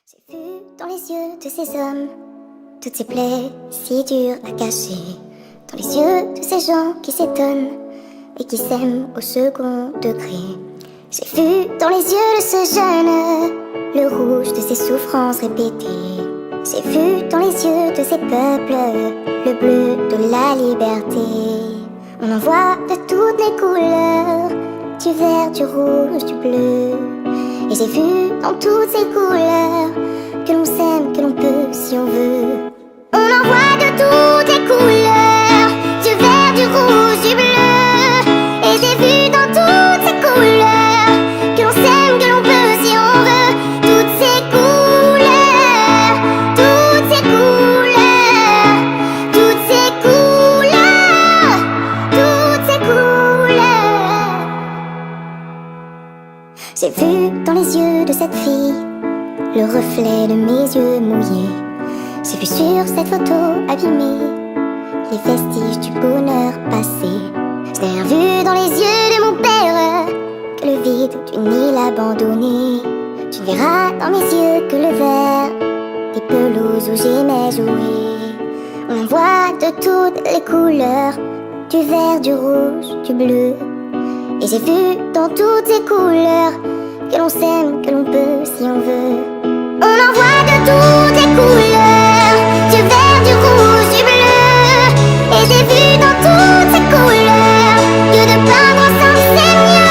J'ai vu dans les yeux de ces hommes toutes ces plaies si dures à cacher, dans les yeux de ces gens qui s'étonnent et qui s'aiment au second degré. J'ai vu dans les yeux de ce jeune le rouge de ses souffrances répétées. J'ai vu dans les yeux de ces peuples le bleu de la liberté. On en voit de toutes les couleurs, du vert, du rouge, du bleu. Et j'ai vu dans toutes ces couleurs que l'on s'aime, que l'on peut si on veut. On en voit de toutes les couleurs, du vert, du rouge, du bleu. Et j'ai vu dans toutes ces couleurs que l'on s'aime, que l'on peut si on veut. Toutes ces couleurs, toutes ces couleurs, toutes ces couleurs, toutes ces couleurs. J'ai vu dans les yeux de cette fille le reflet de mes yeux mouillés. J'ai vu sur cette photo abîmée les vestiges du bonheur passé. J'ai rien vu dans les yeux de mon père que le vide d'une île abandonnée. Tu ne verras dans mes yeux que le vert des pelouses où j'aimais jouer. On en voit de toutes les couleurs, du vert, du rouge, du bleu. Et j'ai vu dans toutes ces couleurs que l'on s'aime, que l'on peut si on veut. On en voit de toutes les couleurs, du vert, du rouge, du bleu. Et j'ai vu dans toutes ces couleurs que de peindre ensemble c'est mieux.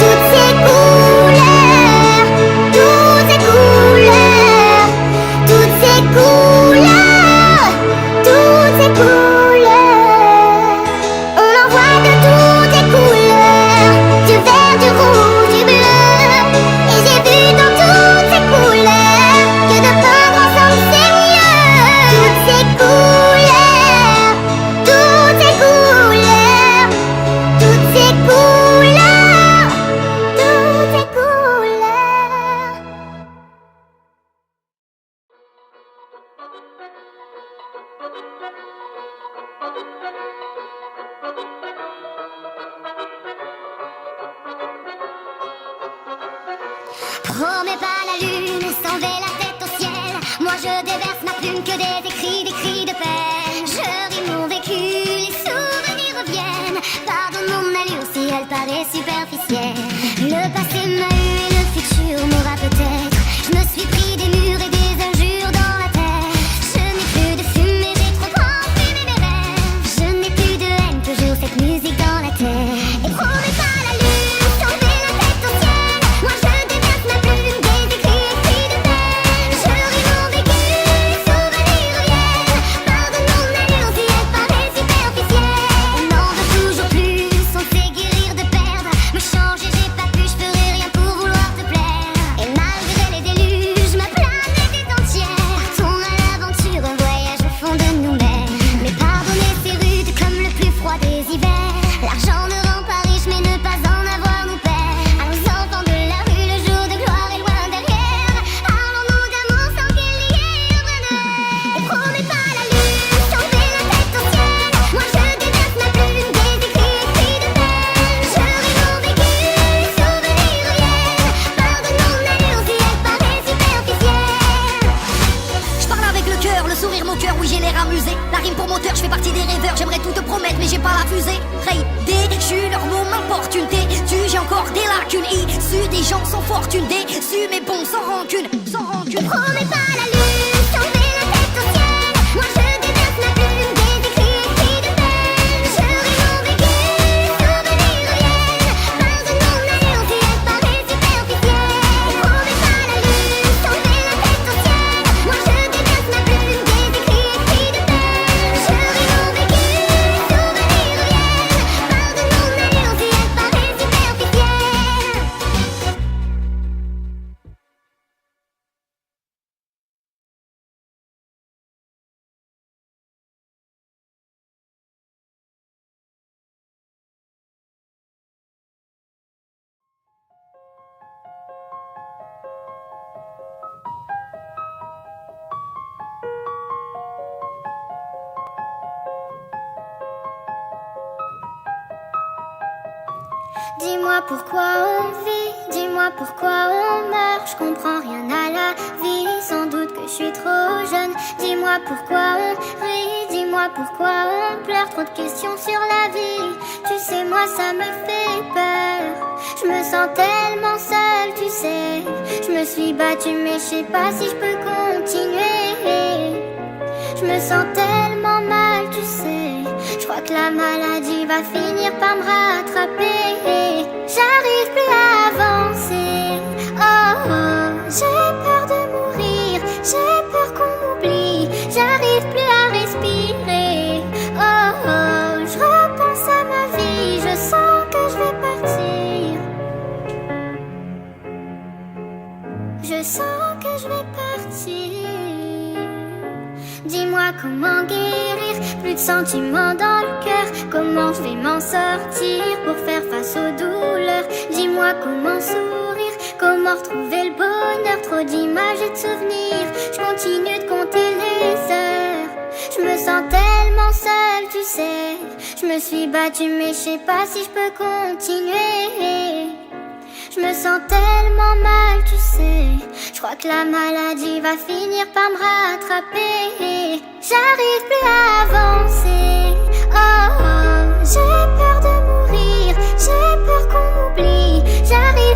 Toutes ces couleurs, toutes ces couleurs, toutes ces couleurs, toutes ces couleurs. On en voit de toutes les couleurs, du vert, du rouge, du bleu. Et j'ai vu dans toutes ces couleurs que de peindre ensemble c'est mieux. Toutes ces couleurs, toutes ces couleurs, toutes ces couleurs, toutes ces couleurs. Promets pas la lune, s'enlever la tête au ciel. Moi je déverse ma plume que des cris de peine. Je ris mon vécu, les souvenirs reviennent. Pardonne mon allure si elle paraît superficielle. Le passé m'a eu et le futur m'aura peut-être. Je me suis pris des murs et des injures dans la tête. Je n'ai plus de fumée, j'ai trop enfumé mes rêves. Je n'ai plus de haine, toujours cette musique dans la tête. Et promets pas la lune, s'enlever la tête au ciel. Moi je déverse ma plume, des cris de peine. Je ris mon vécu, les souvenirs reviennent. Pardonne mon allure si elle paraît superficielle. On en veut toujours plus, on sait guérir de perdre. Me changer j'ai pas pu, je ferai rien pour vouloir te plaire. Et malgré les déluges, ma planète est entière. Partons à l'aventure, un voyage au fond de nous-mêmes. Mais pardonner c'est rude comme le plus froid des hivers. L'argent ne rend pas riche mais ne pas en avoir nous perd. À nos enfants de la rue, le jour de gloire est loin derrière. Parlons-nous d'amour sans qu'il y ait un brin de haine. Et promets pas la lune, s'enlever la tête au ciel. Moi je déverse ma plume, des cris de peine. Je ris mon vécu, les souvenirs reviennent. Pardonne mon allure si elle paraît superficielle. Je parle avec le cœur, le sourire moqueur, oui j'ai l'air amusé. La rime pour moteur, je fais partie des rêveurs. J'aimerais tout te promettre mais j'ai pas la fusée. Ray, déchu, leur mot m'importe une tu j'ai encore des lacunes. Issus des gens sans fortune, déçus mais bon, sans rancune, sans rancune. Promets pas la lune, s'enlever la tête au ciel. Moi je déverse ma plume, des cris de peine. Je ris mon vécu, les souvenirs reviennent. Pardonne mon allure si elle paraît superficielle. Promets pas la lune, s'enlever la tête au ciel. Moi je déverse ma plume, des cris de peine. Je ris mon vécu, les souvenirs reviennent. Pardonne mon allure si elle paraît superficielle. Dis-moi pourquoi on vit, dis-moi pourquoi on meurt. Je comprends rien à la vie je suis trop jeune. Dis-moi pourquoi on rit, dis-moi pourquoi on pleure. Trop de questions sur la vie, tu sais moi ça me fait peur. Je me sens tellement seule, tu sais. Je me suis battue mais je sais pas si je peux continuer. Je me sens tellement mal, tu sais. Je crois que la maladie va finir par me rattraper. J'arrive plus à avancer. Oh, oh, j'ai peur de mourir, j'ai peur qu'on m'oublie. J'arrive plus à respirer. Oh, oh, je repense à ma vie, je sens que je vais partir. Je sens que je vais partir. Dis-moi comment guérir, plus de sentiments dans le cœur. Comment je vais m'en sortir pour faire face aux douleurs. Dis-moi comment sourire, comment retrouver le bonheur. Trop d'images et de souvenirs, je continue de compter les heures. Je me sens tellement seule, tu sais. Je me suis battue mais je sais pas si je peux continuer. Je me sens tellement mal, tu sais. Je crois que la maladie va finir par me rattraper. J'arrive plus à avancer. Oh, oh, j'ai peur de mourir, j'ai peur qu'on m'oublie. J'arrive